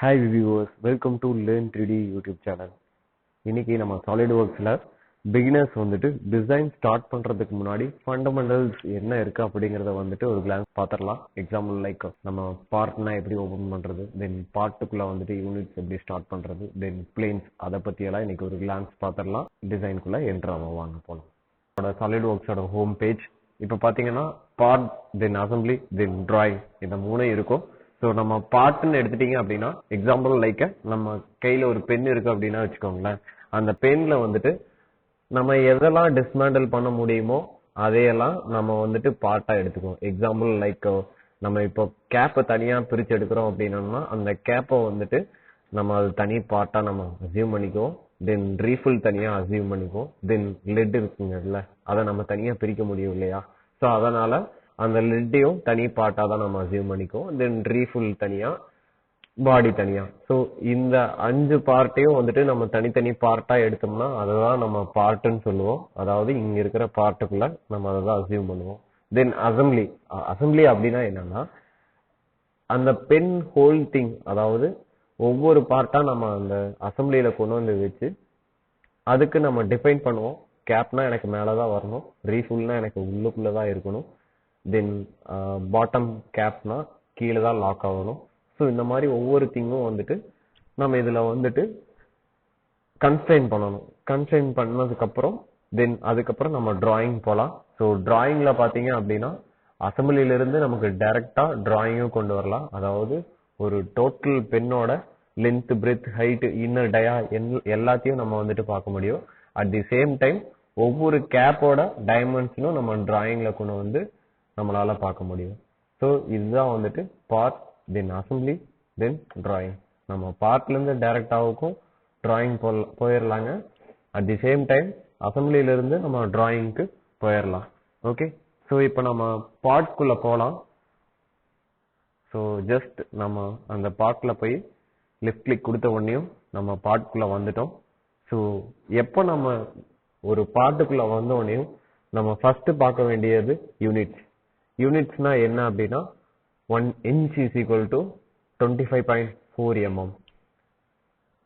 Hi viewers, welcome to Learn 3D YouTube channel. இன்னைக்கு நம்ம SolidWorksல beginners வந்துட்டு டிசைன் ஸ்டார்ட் பண்றதுக்கு முன்னாடி ஃபண்டமெண்டல்ஸ் என்ன இருக்கு அப்படிங்கறத வந்துட்டு ஒரு glance பாத்திரலாம். எக்ஸாம்பிள் லைக் நம்ம பார்ட்னா எப்படி ஓபன் பண்றது, தென் பார்ட்டுக்குள்ள வந்துட்டு யூனிட்ஸ் எப்படி ஸ்டார்ட் பண்றது, தென் பிளேன்ஸ் அத பத்தி எல்லாம் இன்னைக்கு ஒரு glance பாத்திரலாம். டிசைனுக்குள்ள என்டர் ஆக வாங்க போலாம். நம்மளோட SolidWorksோட ஹோம் பேஜ் இப்போ பாத்தீங்கன்னா பார்ட், தென் அசெம்பிளி, தென் டிராயிங் இந்த மூணே இருக்கும். ஸோ நம்ம பார்ட்னு எடுத்துட்டீங்க அப்படின்னா எக்ஸாம்பிள் லைக் நம்ம கையில ஒரு பென் இருக்கு அப்படின்னா வச்சுக்கோங்களேன். அந்த பென்ல வந்துட்டு நம்ம எதெல்லாம் டிஸ்மேண்டில் பண்ண முடியுமோ அதையெல்லாம் நம்ம வந்துட்டு பார்ட்டா எடுத்துக்குவோம். எக்ஸாம்பிள் லைக் நம்ம இப்போ கேப்பை தனியா பிரிச்சு எடுக்கிறோம் அப்படின்னா அந்த கேப்பை வந்துட்டு நம்ம அது தனி பார்ட்டா நம்ம அசியூம் பண்ணிக்குவோம். தென் ரீஃபில் தனியா அசியூம் பண்ணிக்குவோம். தென் லெட் இருக்குங்கல்ல அதை நம்ம தனியா பிரிக்க முடியும் இல்லையா. ஸோ அதனால அந்த லெட்டையும் தனி பார்ட்டா தான் நம்ம அசியூம் பண்ணிக்குவோம். தென் ரீஃபில் தனியா, பாடி தனியா. ஸோ இந்த 5 பார்ட்டையும் வந்துட்டு நம்ம தனித்தனி பார்ட்டா எடுத்தோம்னா அதுதான் நம்ம பார்ட்னு சொல்லுவோம். அதாவது இங்க இருக்கிற பார்ட்டுக்குள்ள நம்ம அதை தான் அசியூம் பண்ணுவோம். தென் அசம்பிளி. அசம்பிளி அப்படின்னா என்னன்னா அந்த பென் ஹோல் திங், அதாவது ஒவ்வொரு பார்ட்டா நம்ம அந்த அசம்பிளியில கொண்டு வந்து வச்சு அதுக்கு நம்ம டிஃபைன் பண்ணுவோம். கேப்னா எனக்கு மேலதான் வரணும், ரீஃபில்னா எனக்கு உள்ளுக்குள்ளதான் இருக்கணும், தென் பாட்டம் கேப்னா கீழே தான் லாக் ஆகணும். ஸோ இந்த மாதிரி ஒவ்வொரு திங்கும் வந்துட்டு நம்ம இதுல வந்துட்டு கன்ஸ்ட்ரெயின் பண்ணணும். கன்ஸ்ட்ரெயின் பண்ணதுக்கு அப்புறம் தென் அதுக்கப்புறம் நம்ம டிராயிங் போலாம். ஸோ டிராயிங்ல பாத்தீங்க அப்படின்னா அசம்பிளில இருந்து நமக்கு டைரக்டா டிராயிங்கும் கொண்டு வரலாம். அதாவது ஒரு டோட்டல் பென்னோட length, breadth, height, inner dia எல்லாத்தையும் நம்ம வந்துட்டு பார்க்க முடியும். அட் தி சேம் டைம் ஒவ்வொரு கேப்போட டைமென்ஷனும் நம்ம டிராயிங்ல கொண்டு வந்து நம்மளால பார்க்க முடியும். ஸோ இதுதான் வந்துட்டு part, then assembly, then drawing. நம்ம பார்ட்ல இருந்து டைரக்டாவுக்கும் டிராயிங் போயிடலாங்க. அட் தி சேம் டைம் அசம்பிளில இருந்து நம்ம டிராயிங்க்கு போயிடலாம். ஓகே, ஸோ இப்போ நம்ம பார்ட்குள்ள போகலாம். ஸோ ஜஸ்ட் நம்ம அந்த பார்ட்ல போய் லெஃப்ட் கிளிக் கொடுத்த உடனேயும் நம்ம பார்ட்குள்ள வந்துட்டோம். ஸோ எப்போ நம்ம ஒரு பார்ட்டுக்குள்ள வந்த உடனேயும் நம்ம ஃபர்ஸ்ட் பார்க்க வேண்டியது யூனிட்ஸ். யூனிட்ஸ்னா என்ன அப்படின்னா 1 inch is equal to 25.4 mm,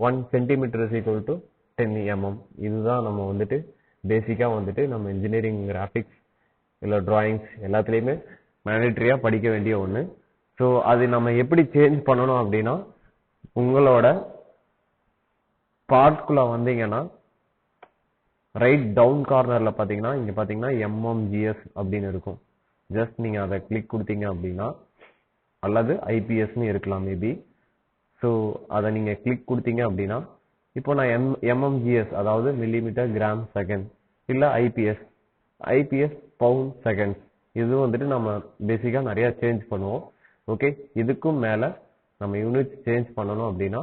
1 centimeter is equal to 10 mm. இதுதான் நம்ம வந்துட்டு பேசிக்கா வந்துட்டு நம்ம இன்ஜினியரிங், கிராஃபிக்ஸ் இல்ல டிராயிங்ஸ் எல்லாத்துலயுமே மேண்டேட்டரியா படிக்க வேண்டிய ஒண்ணு. ஸோ அது நம்ம எப்படி சேஞ்ச் பண்ணணும் அப்படின்னா உங்களோட பார்ட்குள்ள வந்தீங்கன்னா ரைட் டவுன் கார்னர்ல பாத்தீங்கன்னா இங்க பாத்தீங்கன்னா MMGS அப்படின்னு இருக்கும். ஜஸ்ட் நீங்க அதை கிளிக் கொடுத்தீங்க அப்படின்னா, அல்லது ஐபிஎஸ்ன்னு இருக்கலாம் மேபி. ஸோ அதை நீங்க கிளிக் கொடுத்தீங்க அப்படின்னா இப்போ நான் MMGS அதாவது மில்லிமீட்டர், கிராம், செகண்ட், இல்ல ஐபிஎஸ் பவுண்ட், செகண்ட்ஸ், இது வந்துட்டு நம்ம பேசிக்கா நிறைய சேஞ்ச் பண்ணுவோம். ஓகே, இதுக்கும் மேல நம்ம யூனிட் சேஞ்ச் பண்ணணும் அப்படின்னா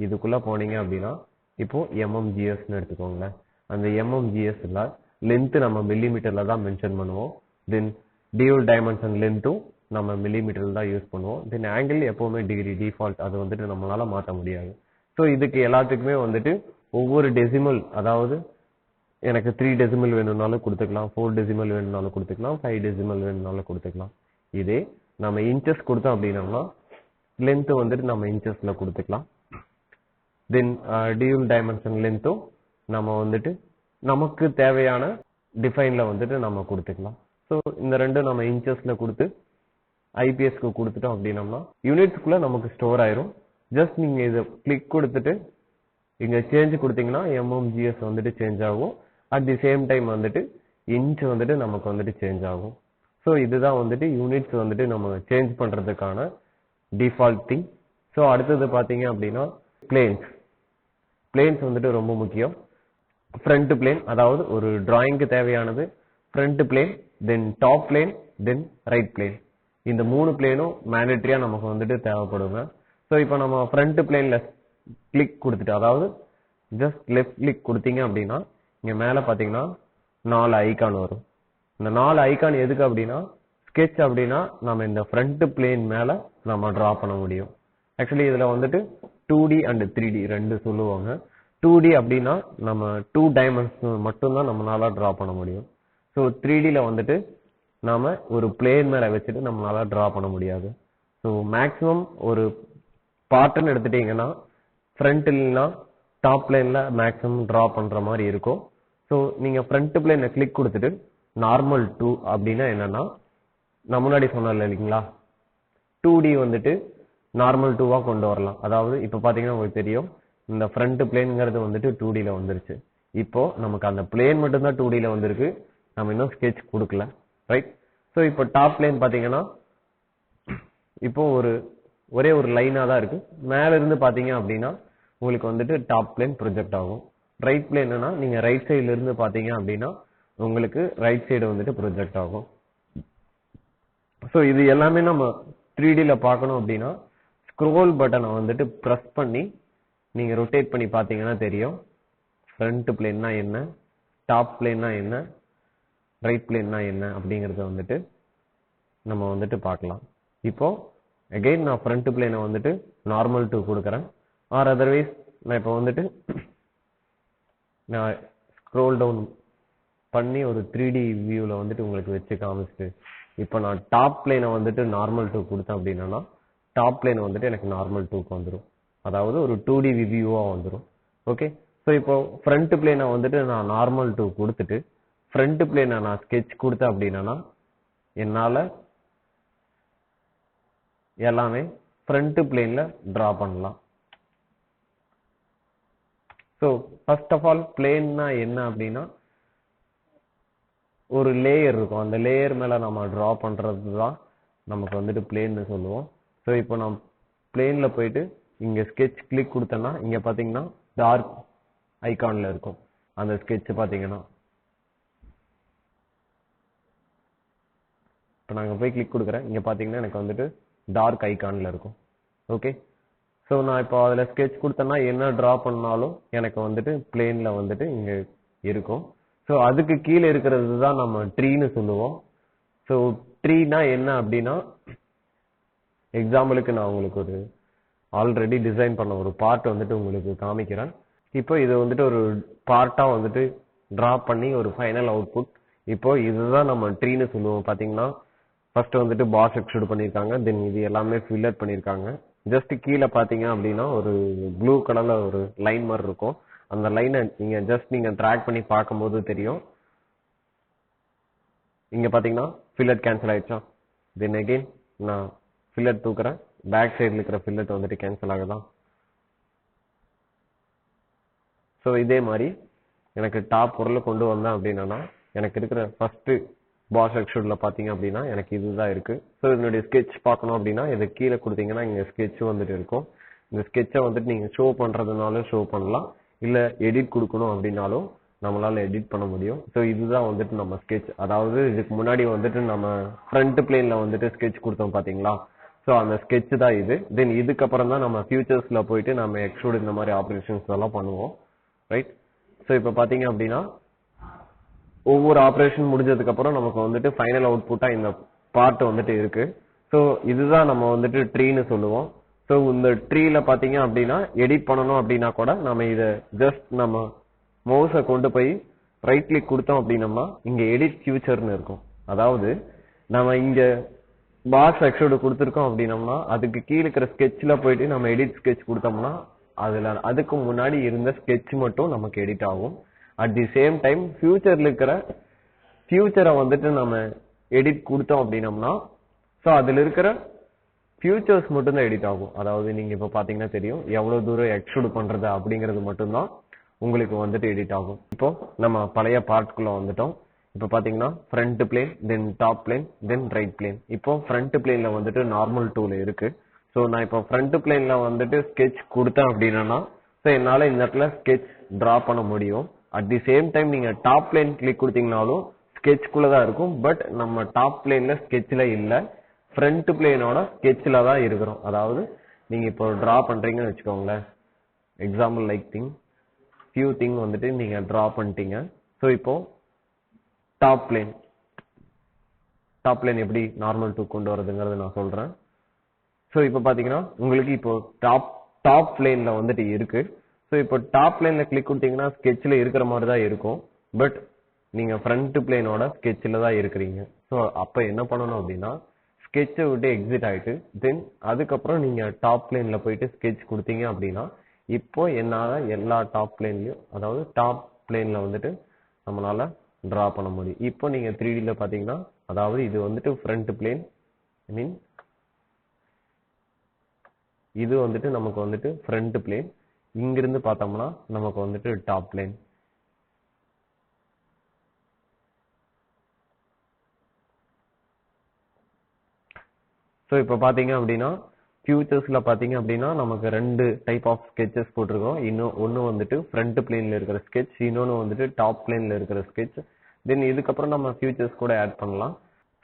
இதுக்குள்ள போனீங்க அப்படின்னா இப்போ MMGSன்னு எடுத்துக்கோங்களேன். அந்த MMGSல லென்த் நம்ம மில்லிமீட்டர்ல தான் மென்ஷன் பண்ணுவோம். தென் டியூல் டைமென்ஷன் லென்த்தும் நம்ம மில்லிமீட்டர்ல தான் யூஸ் பண்ணுவோம். தென் ஆங்கிள் எப்பவுமே டிகிரி டிஃபால்ட், அது வந்துட்டு நம்மளால மாற்ற முடியாது. ஸோ இதுக்கு எல்லாத்துக்குமே வந்துட்டு ஒவ்வொரு டெசிமல், அதாவது எனக்கு 3 டெசிமல் வேணும்னாலும் கொடுத்துக்கலாம், 4 டெசிமல் வேணும்னாலும் கொடுத்துக்கலாம், 5 டெசிமல் வேணும்னாலும் கொடுத்துக்கலாம். இதே நம்ம இன்ச்சஸ் கொடுத்தோம் அப்படின்னா லென்த் வந்துட்டு நம்ம இன்ச்சஸ்ல கொடுத்துக்கலாம். தென் டியூல் டைமென்ஷன் லென்த்தும் நம்ம வந்துட்டு நமக்கு தேவையான டிஃபைன்ல வந்துட்டு நம்ம கொடுத்துக்கலாம். ஸோ இந்த ரெண்டும் நம்ம இன்ச்சஸ்ல கொடுத்து ஐபிஎஸ்க்கு கொடுத்துட்டோம் அப்படின்னம்னா யூனிட்ஸ்குள்ள நமக்கு ஸ்டோர் ஆயிரும். ஜஸ்ட் நீங்க இதை கிளிக் கொடுத்துட்டு இங்க சேஞ்ச் கொடுத்தீங்கன்னா MMGS வந்துட்டு சேஞ்ச் ஆகும். அட் தி சேம் டைம் வந்துட்டு இன்ச் வந்துட்டு நமக்கு வந்துட்டு சேஞ்ச் ஆகும். ஸோ இதுதான் வந்துட்டு யூனிட்ஸ் வந்துட்டு நம்ம சேஞ்ச் பண்றதுக்கான டிஃபால்ட் திங். ஸோ அடுத்தது பாத்தீங்க அப்படின்னா பிளேன்ஸ் வந்துட்டு ரொம்ப முக்கியம். ஃப்ரண்ட் பிளேன், அதாவது ஒரு டிராயிங்க்கு தேவையானது front plane, then top plane, then right plane. இந்த 3 பிளேனும் மேண்டேட்டரியா நமக்கு வந்துட்டு தேவைப்படுங்க. ஸோ இப்போ நம்ம ஃப்ரண்ட் பிளேன்ல கிளிக் கொடுத்துட்டு, அதாவது ஜஸ்ட் லெஃப்ட் கிளிக் கொடுத்தீங்க அப்படின்னா இங்க மேல பாத்தீங்கன்னா 4 ஐகான் வரும். இந்த 4 ஐகான் எதுக்கு அப்படின்னா ஸ்கெட்ச் அப்படின்னா நம்ம இந்த ஃப்ரண்ட் பிளேன் மேல நம்ம டிரா பண்ண முடியும். ஆக்சுவலி இதுல வந்துட்டு 2D அண்ட் 3D ரெண்டு சொல்லுவாங்க. 2D அப்படின்னா நம்ம 2 டைமென்ஷன் மட்டும்தான் நம்மளால டிரா பண்ண முடியும். ஸோ 3Dல வந்துட்டு நாம ஒரு பிளேன் மேல வச்சுட்டு நம்மளால டிரா பண்ண முடியாது. ஸோ மேக்ஸிமம் ஒரு பார்ட்னு எடுத்துட்டீங்கன்னா ஃப்ரண்ட் இல்லைன்னா டாப் பிளேன்ல மேக்ஸிமம் டிரா பண்ற மாதிரி இருக்கும். ஸோ நீங்க ஃப்ரண்ட் பிளேனை கிளிக் கொடுத்துட்டு நார்மல் 2 அப்படின்னா என்னன்னா நான் முன்னாடி சொன்னேன் இல்லைங்களா 2D வந்துட்டு நார்மல் 2வா கொண்டு வரலாம். அதாவது இப்ப பாத்தீங்கன்னா உங்களுக்கு தெரியும் இந்த ஃப்ரண்ட் பிளேன்ங்கிறது வந்துட்டு 2Dல வந்துருச்சு. இப்போ நமக்கு அந்த பிளேன் மட்டும் தான் 2Dல வந்திருக்கு, நம்ம இன்னும் ஸ்கெட்ச் கொடுக்கல, ரைட்? ஸோ இப்போ டாப் பிளேன் பாத்தீங்கன்னா இப்போ ஒரே ஒரு லைனா தான் இருக்கு. மேல இருந்து பாத்தீங்க அப்படின்னா உங்களுக்கு வந்துட்டு டாப் பிளேன் ப்ரொஜெக்ட் ஆகும். ரைட் பிளேன்னா நீங்க ரைட் சைடுல இருந்து பாத்தீங்க அப்படின்னா உங்களுக்கு ரைட் சைடு வந்துட்டு ப்ரொஜெக்ட் ஆகும். ஸோ இது எல்லாமே நம்ம 3Dல பார்க்கணும் அப்படின்னா ஸ்க்ரோல் பட்டனை வந்துட்டு பிரஸ் பண்ணி நீங்க ரொட்டேட் பண்ணி பாத்தீங்கன்னா தெரியும் ஃப்ரண்ட் பிளேன்னா என்ன, டாப் பிளேன்னா என்ன, ரைட் பிளேன்னா என்ன அப்படிங்கறத வந்துட்டு நம்ம வந்துட்டு பார்க்கலாம். இப்போ அகைன் நான் ஃப்ரண்ட் பிளேனை வந்துட்டு நார்மல் 2 கொடுக்குறேன். ஆர் அதர்வைஸ் நான் இப்போ வந்துட்டு நான் ஸ்க்ரோல் டவுன் பண்ணி ஒரு 3D வியூல வந்துட்டு உங்களுக்கு வச்சு காமிச்சிட்டு இப்போ நான் டாப் பிளேனை வந்துட்டு நார்மல் 2 கொடுத்தேன் அப்படின்னா டாப் பிளேன் வந்துட்டு எனக்கு நார்மல் 2க்கு வந்துடும். அதாவது ஒரு 2D வியூவா வந்துடும். ஓகே, ஸோ இப்போ ஃப்ரண்ட் பிளேனை வந்துட்டு நான் நார்மல் 2 கொடுத்துட்டு ஃப்ரண்ட் பிளேனை நான் ஸ்கெட்ச் கொடுத்தேன் அப்படின்னா என்னால எல்லாமே ஃப்ரண்ட் பிளேன்ல டிரா பண்ணலாம். ஸோ ஃபர்ஸ்ட் ஆஃப் ஆல் பிளேன்னா என்ன அப்படின்னா ஒரு லேயர் இருக்கும், அந்த லேயர் மேல நம்ம டிரா பண்றது தான் நமக்கு வந்துட்டு பிளேன்னு சொல்லுவோம். ஸோ இப்போ நான் பிளேன்ல போயிட்டு இங்க ஸ்கெட்ச் கிளிக் கொடுத்தேன்னா இங்க பாத்தீங்கன்னா டார்க் ஐகான்ல இருக்கும் அந்த ஸ்கெட்ச் பாத்தீங்கன்னா. இப்போ நாங்க போய் கிளிக் கொடுக்குறேன், இங்க பாத்தீங்கன்னா எனக்கு வந்துட்டு டார்க் ஐகான்ல இருக்கும். ஓகே, ஸோ நான் இப்போ அதில் ஸ்கெட்ச் கொடுத்தேன்னா என்ன டிரா பண்ணாலும் எனக்கு வந்துட்டு பிளேன்ல வந்துட்டு இங்க இருக்கும். ஸோ அதுக்கு கீழே இருக்கிறது தான் நம்ம ட்ரீன்னு சொல்லுவோம். ஸோ ட்ரீனா என்ன அப்படின்னா எக்ஸாம்பிளுக்கு நான் உங்களுக்கு ஒரு ஆல்ரெடி டிசைன் பண்ண ஒரு பார்ட் வந்துட்டு உங்களுக்கு காமிக்கிறேன். இப்போ இது வந்துட்டு ஒரு பார்ட்டா வந்துட்டு டிரா பண்ணி ஒரு ஃபைனல் அவுட்புட். இப்போ இதுதான் நம்ம ட்ரீன்னு சொல்லுவோம். பாத்தீங்கன்னா ஃபர்ஸ்ட் வந்துட்டு பாஸ் எக்ஸ்ட்ரூட் பண்ணிருக்காங்க, தென் இது எல்லாமே ஃபில்லட் பண்ணிருக்காங்க. ஜஸ்ட் கீழே பாத்தீங்க அப்படின்னா ஒரு ப்ளூ கலர்ல ஒரு லைன் மாதிரி இருக்கும். அந்த லைனை நீங்க ட்ராக் பண்ணி பார்க்கும்போது தெரியும். இங்க பாத்தீங்கன்னா ஃபில்லட் கேன்சல் ஆயிடுச்சா, தென் அகைன் நான் ஃபில்லட் தூக்குறேன், பேக் சைடுல இருக்கிற ஃபில்லட் வந்துட்டு கேன்சல் ஆகுதான். ஸோ இதே மாதிரி எனக்கு டாப் பொருளை கொண்டு வந்தேன் அப்படின்னா எனக்கு இருக்கிற ஃபர்ஸ்ட் பாஸ் எக்ஸ்ட்ரூட்ல பாத்தீங்க அப்படின்னா எனக்கு இதுதான் இருக்கு. ஸோ என்னுடைய ஸ்கெட்ச் பார்க்கணும் அப்படின்னா இதை கீழே கொடுத்தீங்கன்னா இங்க ஸ்கெட்ச் வந்துட்டு இருக்கும். இந்த ஸ்கெட்சை வந்துட்டு நீங்க ஷோ பண்றதுனாலும் ஷோ பண்ணலாம், இல்ல எடிட் கொடுக்கணும் அப்படின்னாலும் நம்மளால எடிட் பண்ண முடியும். ஸோ இதுதான் வந்துட்டு நம்ம ஸ்கெட்ச். அதாவது இதுக்கு முன்னாடி வந்துட்டு நம்ம ஃப்ரண்ட் பிளேன்ல வந்துட்டு ஸ்கெட்ச் கொடுத்தோம் பாத்தீங்களா, ஸோ அந்த ஸ்கெட்ச் தான் இது. தென் இதுக்கப்புறம் தான் நம்ம ஃபியூச்சர்ஸ்ல போயிட்டு நம்ம எக்ஸ்ட்ரூட் இந்த மாதிரி ஆப்ரேஷன்ஸ் எல்லாம் பண்ணுவோம், ரைட்? ஸோ இப்போ பாத்தீங்க அப்படின்னா ஒவ்வொரு ஆப்ரேஷன் முடிஞ்சதுக்கு அப்புறம் நமக்கு வந்துட்டு ஃபைனல் அவுட்புட்டா இந்த பார்ட் வந்துட்டு இருக்கு. ஸோ இதுதான் நம்ம வந்துட்டு ட்ரீன்னு சொல்லுவோம். ஸோ இந்த ட்ரீல பாத்தீங்க அப்படின்னா எடிட் பண்ணணும் அப்படின்னா கூட நம்ம இதை ஜஸ்ட் நம்ம மவுஸை கொண்டு போய் ரைட் கிளிக் கொடுத்தோம் அப்படின்னம்னா இங்க எடிட் ஃபியூச்சர்னு இருக்கும். அதாவது நம்ம இங்க பாக்ஸ் எக்ஸ்ட்ரூட் கொடுத்துருக்கோம் அப்படின்னம்னா அதுக்கு கீழே இருக்கிற ஸ்கெட்ச்ல போயிட்டு நம்ம எடிட் ஸ்கெட்ச் கொடுத்தோம்னா அதுக்கு முன்னாடி இருந்த ஸ்கெட்ச் மட்டும் நமக்கு எடிட் ஆகும். அட் தி சேம் டைம் ஃபியூச்சர்ல இருக்கிற ஃபியூச்சரை வந்துட்டு நம்ம எடிட் கொடுத்தோம் அப்படின்னம்னா ஸோ அதுல இருக்கிற ஃபியூச்சர்ஸ் மட்டும் தான் எடிட் ஆகும். அதாவது நீங்க இப்ப பாத்தீங்கன்னா தெரியும் எவ்வளவு தூரம் எக்ஸ்ட்ரூட் பண்றது அப்படிங்கிறது மட்டும்தான் உங்களுக்கு வந்துட்டு எடிட் ஆகும். இப்போ நம்ம பழைய பார்ட்குள்ள வந்துட்டோம். இப்போ பாத்தீங்கன்னா front plane, then top plane, then right plane. இப்போ ஃப்ரண்ட் பிளேன்ல வந்துட்டு நார்மல் 2ல இருக்கு. ஸோ நான் இப்போ ஃப்ரண்ட் பிளேன்ல வந்துட்டு ஸ்கெட்ச் கொடுத்தேன் அப்படின்னா ஸோ என்னால இந்த இடத்துல ஸ்கெட்ச் டிரா பண்ண முடியும். அட் தி சேம் டைம் நீங்க டாப் பிளேன் கிளிக் கொடுத்தீங்கனாலும் ஸ்கெட்ச்குள்ள தான் இருக்கும். பட் நம்ம டாப் பிளேன்ல ஸ்கெட்ச்ல இல்ல, ஃப்ரண்ட் பிளேனோட ஸ்கெட்ச்ல தான் இருக்கிறோம். அதாவது நீங்க இப்போ டிரா பண்றீங்கன்னு வச்சுக்கோங்களேன், எக்ஸாம்பிள் லைக் ஃபியூ திங் வந்துட்டு நீங்க டிரா பண்ணிட்டீங்க. ஸோ இப்போ டாப் பிளேன் எப்படி நார்மல் 2 கொண்டு வரதுங்கிறது நான் சொல்றேன். ஸோ இப்போ பாத்தீங்கன்னா உங்களுக்கு இப்போ டாப் பிளேன்ல வந்துட்டு இருக்கு. ஸோ இப்போ டாப் பிளேன்ல கிளிக் கொடுத்தீங்கன்னா ஸ்கெட்ச்ல இருக்கிற மாதிரி தான் இருக்கும். பட் நீங்க ஃப்ரண்ட் பிளேனோட ஸ்கெட்ச்ல தான் இருக்கிறீங்க. ஸோ அப்ப என்ன பண்ணணும் அப்படின்னா ஸ்கெட்சை விட்டு எக்ஸிட் ஆயிட்டு தென் அதுக்கப்புறம் நீங்க டாப் பிளேன்ல போயிட்டு ஸ்கெட்ச் கொடுத்தீங்க அப்படின்னா இப்போ என்னால எல்லா டாப் பிளேன்லயும் அதாவது டாப் பிளேன்ல வந்துட்டு நம்மளால டிரா பண்ண முடியும். இப்போ நீங்க 3Dல பாத்தீங்கன்னா அதாவது இது வந்துட்டு ஃப்ரண்ட் பிளேன் ஐ மீன் இது வந்துட்டு நமக்கு வந்துட்டு ஃப்ரண்ட் பிளேன், இங்கிருந்து பார்த்தோம்னா நமக்கு வந்துட்டு டாப் பிளேன். ஸோ இப்போ பார்த்தீங்க அப்படின்னா ஃபியூச்சர்ஸ்ல பார்த்தீங்க அப்படின்னா நமக்கு 2 டைப் ஆஃப் ஸ்கெட்சஸ் போட்டிருக்கோம். ஒன்று வந்துட்டு ஃப்ரண்ட் பிளேன்ல இருக்கிற ஸ்கெட்ச், இன்னொன்று வந்துட்டு டாப் பிளேன்ல இருக்கிற ஸ்கெட்ச். தென் இதுக்கப்புறம் நம்ம ஃபியூச்சர்ஸ் கூட ஆட் பண்ணலாம்.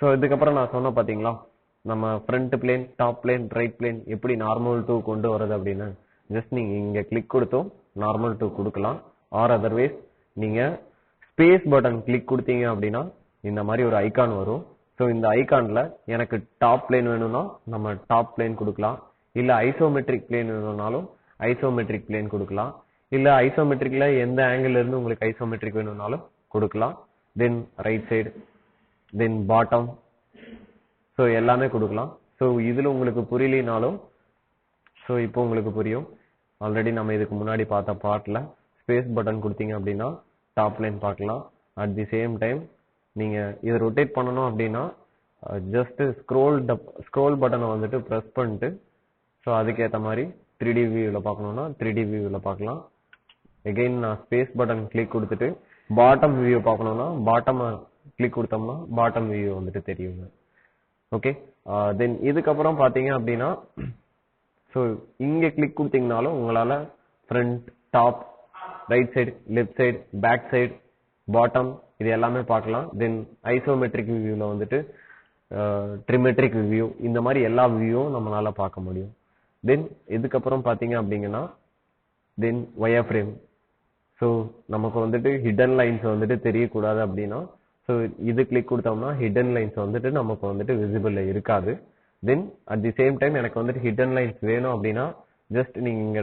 ஸோ இதுக்கப்புறம் நான் சொன்ன பார்த்தீங்களா நம்ம front plane, top plane, right plane எப்படி நார்மல் டூ கொண்டு வரது அப்படின்னு ஜஸ்ட் நீங்க இங்க கிளிக் கொடுத்தோம் நார்மல் டூ கொடுக்கலாம். ஆர் அதர்வைஸ் நீங்க ஸ்பேஸ் பட்டன் கிளிக் கொடுத்தீங்க அப்படின்னா இந்த மாதிரி ஒரு ஐகான் வரும். ஸோ இந்த ஐகான்ல எனக்கு டாப் பிளேன் வேணும்னா நம்ம டாப் பிளேன் கொடுக்கலாம், இல்ல ஐசோமெட்ரிக் பிளேன் வேணும்னாலும் ஐசோமெட்ரிக் பிளேன் கொடுக்கலாம், இல்ல ஐசோமெட்ரிக்ல எந்த ஆங்கிள் இருந்து உங்களுக்கு ஐசோமெட்ரிக் வேணும்னாலும் கொடுக்கலாம். Then right side, then bottom, so எல்லாமே கொடுக்கலாம். ஸோ இதுல உங்களுக்கு புரியலினாலும் ஸோ இப்போ உங்களுக்கு புரியும். ஆல்ரெடி நம்ம இதுக்கு முன்னாடி பார்த்த பார்ட்ல ஸ்பேஸ் பட்டன் கொடுத்தீங்க அப்படின்னா டாப் லைன் பார்க்கலாம். அட் தி சேம் டைம் நீங்க இதை ரொட்டேட் பண்ணணும் அப்படின்னா ஜஸ்ட் ஸ்க்ரோல் பட்டனை வந்துட்டு ப்ரெஸ் பண்ணிட்டு ஸோ அதுக்கேற்ற மாதிரி 3D வியூவில் பார்க்கணும்னா 3D வியூவில் பார்க்கலாம். எகெயின் நான் ஸ்பேஸ் பட்டன் கிளிக் கொடுத்துட்டு பாட்டம் வியூ பார்க்கணும்னா பாட்டம் கிளிக் கொடுத்தோம்னா பாட்டம் வியூ வந்துட்டு தெரியுங்க. ஓகே, தென் இதுக்கப்புறம் பார்த்தீங்க அப்படின்னா ஸோ இங்கே கிளிக் கொடுத்தீங்கனாலும் உங்களால் front, top, right side, left side, back side, bottom இது எல்லாமே பார்க்கலாம். தென் ஐசோமெட்ரிக் வியூவில் வந்துட்டு ட்ரிமெட்ரிக் வியூ இந்த மாதிரி எல்லா வியூவும் நம்மளால பார்க்க முடியும். தென் இதுக்கப்புறம் பார்த்தீங்க அப்படிங்கன்னா தென் ஒயர் ஃப்ரேம். ஸோ நமக்கு வந்துட்டு ஹிடன் லைன்ஸ் வந்துட்டு தெரியக்கூடாது அப்படின்னா ஸோ இது கிளிக் கொடுத்தோம்னா ஹிடன் லைன்ஸ் வந்துட்டு நமக்கு வந்துட்டு விசிபிள்ல இருக்காது. தென் அட் தி சேம் டைம் எனக்கு வந்துட்டு ஹிடன் லைன்ஸ் வேணும் அப்படின்னா ஜஸ்ட் நீங்க இங்க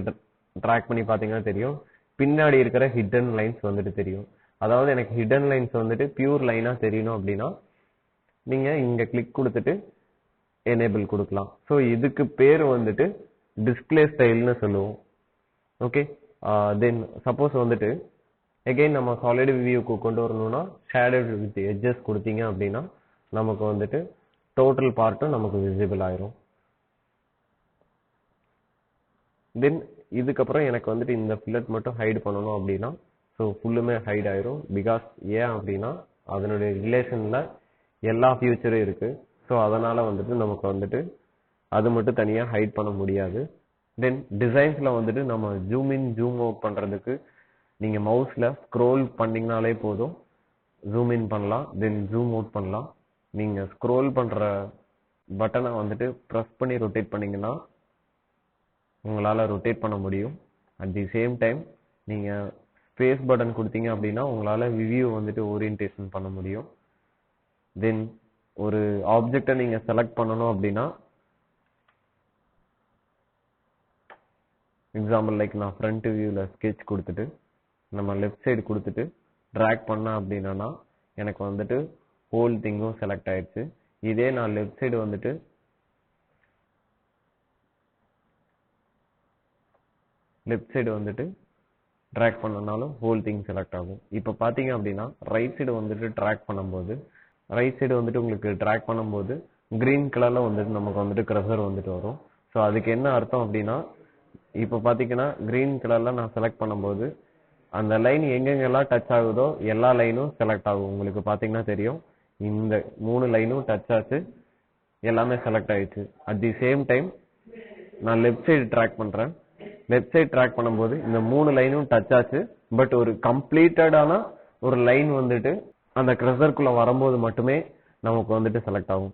ட்ராக் பண்ணி பார்த்தீங்கன்னா தெரியும், பின்னாடி இருக்கிற ஹிடன் லைன்ஸ் வந்துட்டு தெரியும். அதாவது எனக்கு ஹிடன் லைன்ஸ் வந்துட்டு பியூர் லைனா தெரியணும் அப்படின்னா நீங்க இங்க கிளிக் கொடுத்துட்டு எனேபிள் கொடுக்கலாம். ஸோ இதுக்கு பேர் வந்துட்டு டிஸ்பிளே ஸ்டைல்னு சொல்லுவோம். ஓகே, தென் சப்போஸ் வந்துட்டு எகைன் நம்ம சாலிட் வியூக்கு கொண்டு வரணும்னா ஷேடட் வித் எட்ஜஸ் கொடுத்தீங்க அப்படின்னா நமக்கு வந்துட்டு டோட்டல் பார்ட்டும் நமக்கு விசிபிள் ஆயிரும். தென் இதுக்கப்புறம் எனக்கு வந்துட்டு இந்த ஃபில்லட் மட்டும் ஹைட் பண்ணணும் அப்படின்னா ஸோ ஃபுல்லுமே ஹைட் ஆயிரும். பிகாஸ் ஏன் அப்படின்னா அதனுடைய ரிலேஷன்ல எல்லா ஃபியூச்சரும் இருக்கு. ஸோ அதனால வந்துட்டு நமக்கு வந்துட்டு அது மட்டும் தனியாக ஹைட் பண்ண முடியாது. தென் டிசைன்ஸ்ல வந்துட்டு நம்ம ஜூம் இன் ஜூம் அவுட் பண்றதுக்கு நீங்க மவுஸ்ல ஸ்க்ரோல் பண்ணீங்கனாலே போதும், ஜூம் இன் பண்ணலாம், தென் ஜூம் அவுட் பண்ணலாம். நீங்க ஸ்க்ரோல் பண்ற பட்டனை வந்துட்டு ப்ரெஸ் பண்ணி ரொட்டேட் பண்ணீங்கன்னா உங்களால ரொட்டேட் பண்ண முடியும். அட் தி சேம் டைம் நீங்க ஸ்பேஸ் பட்டன் கொடுத்தீங்க அப்படின்னா உங்களால வியூ வந்துட்டு ஓரியன்டேஷன் பண்ண முடியும். தென் ஒரு ஆப்ஜெக்டை நீங்க செலக்ட் பண்ணணும் அப்படின்னா எக்ஸாம்பிள் லைக் நான் ஃப்ரண்ட் வியூல ஸ்கெட்ச் கொடுத்துட்டு நம்ம லெஃப்ட் சைடு கொடுத்துட்டு ட்ராக் பண்ண அப்படின்னா எனக்கு வந்துட்டு ஹோல் திங்கும் செலக்ட் ஆயிடுச்சு. இதே நான் லெஃப்ட் சைடு வந்துட்டு ட்ராக் பண்ணனாலும் ஹோல் திங் செலக்ட் ஆகும். இப்போ பார்த்தீங்க அப்படின்னா ரைட் சைடு வந்துட்டு ட்ராக் பண்ணும்போது உங்களுக்கு ட்ராக் பண்ணும்போது கிரீன் கலர்ல வந்துட்டு நமக்கு வந்துட்டு கர்சர் வந்துட்டு வரும். ஸோ அதுக்கு என்ன அர்த்தம் அப்படின்னா இப்போ பார்த்தீங்கன்னா கிரீன் கலர்ல நான் செலக்ட் பண்ணும்போது அந்த லைன் எங்கெங்கெல்லாம் டச் ஆகுதோ எல்லா லைனும் செலக்ட் ஆகும். உங்களுக்கு பார்த்தீங்கன்னா தெரியும், இந்த 3 லைனும் டச் ஆச்சு, எல்லாமே செலக்ட் ஆயிடுச்சு. அட் தி சேம் டைம் நான் லெஃப்ட் சைடு ட்ராக் பண்றேன். லெஃப்ட் சைடு ட்ராக் பண்ணும்போது இந்த 3 லைனும் டச் ஆச்சு, பட் ஒரு கம்ப்ளீட்டடான ஒரு லைன் வந்துட்டு அந்த கர்சருக்குள்ள வரும்போது மட்டுமே நமக்கு வந்துட்டு செலக்ட் ஆகும்.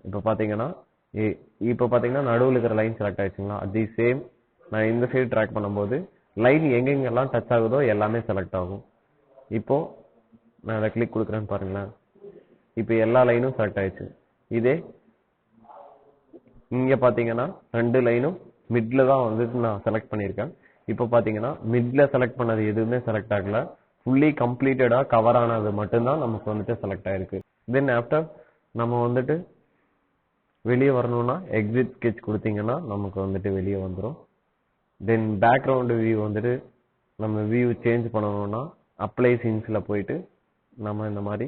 இப்போ பார்த்தீங்கன்னா நடுவில் இருக்கிற லைன் செலக்ட் ஆயிடுச்சுங்களா. அட் தி சேம் நான் இந்த சைடு ட்ராக் பண்ணும்போது லைன் எங்கெங்கெல்லாம் டச் ஆகுதோ எல்லாமே செலக்ட் ஆகும். இப்போ நான் அதை கிளிக் கொடுக்குறேன்னு பாருங்களேன், இப்போ எல்லா லைனும் செலக்ட் ஆயிடுச்சு. இதே இங்க பாத்தீங்கன்னா 2 லைனும் மிட்ல தான் வந்துட்டு நான் செலக்ட் பண்ணியிருக்கேன். இப்போ பாத்தீங்கன்னா மிட்ல செலக்ட் பண்ணது எதுவுமே செலக்ட் ஆகல, ஃபுல்லி கம்ப்ளீட்டடா கவர் ஆனது மட்டும்தான் நமக்கு வந்துட்டு செலக்ட் ஆயிருக்கு. தென் ஆஃப்டர் நம்ம வந்துட்டு வெளியே வரணும்னா எக்ஸிட் ஸ்கெட்ச் கொடுத்தீங்கன்னா நமக்கு வந்துட்டு வெளியே வந்துடும். தென் பேக்ரவுண்ட் வியூ வந்துட்டு நம்ம வியூ சேஞ்ச் பண்ணணும்னா அப்ளை சீன்ஸில் போயிட்டு நம்ம இந்த மாதிரி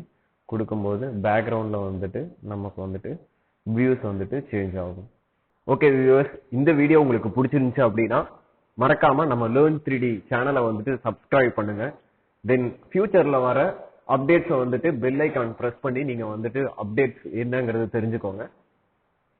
கொடுக்கும்போது பேக்ரவுண்டில் வந்துட்டு நமக்கு வந்துட்டு வியூஸ் வந்துட்டு சேஞ்ச் ஆகும். ஓகே வியூவர்ஸ், இந்த வீடியோ உங்களுக்கு பிடிச்சிருந்துச்சு அப்படின்னா மறக்காம நம்ம லேர்ன் 3D சேனலை வந்துட்டு சப்ஸ்கிரைப் பண்ணுங்க. தென் ஃபியூச்சர்ல வர அப்டேட்ஸை வந்துட்டு பெல் ஐக்கான் பிரஸ் பண்ணி நீங்க வந்துட்டு அப்டேட்ஸ் என்னங்கிறது தெரிஞ்சுக்கோங்க.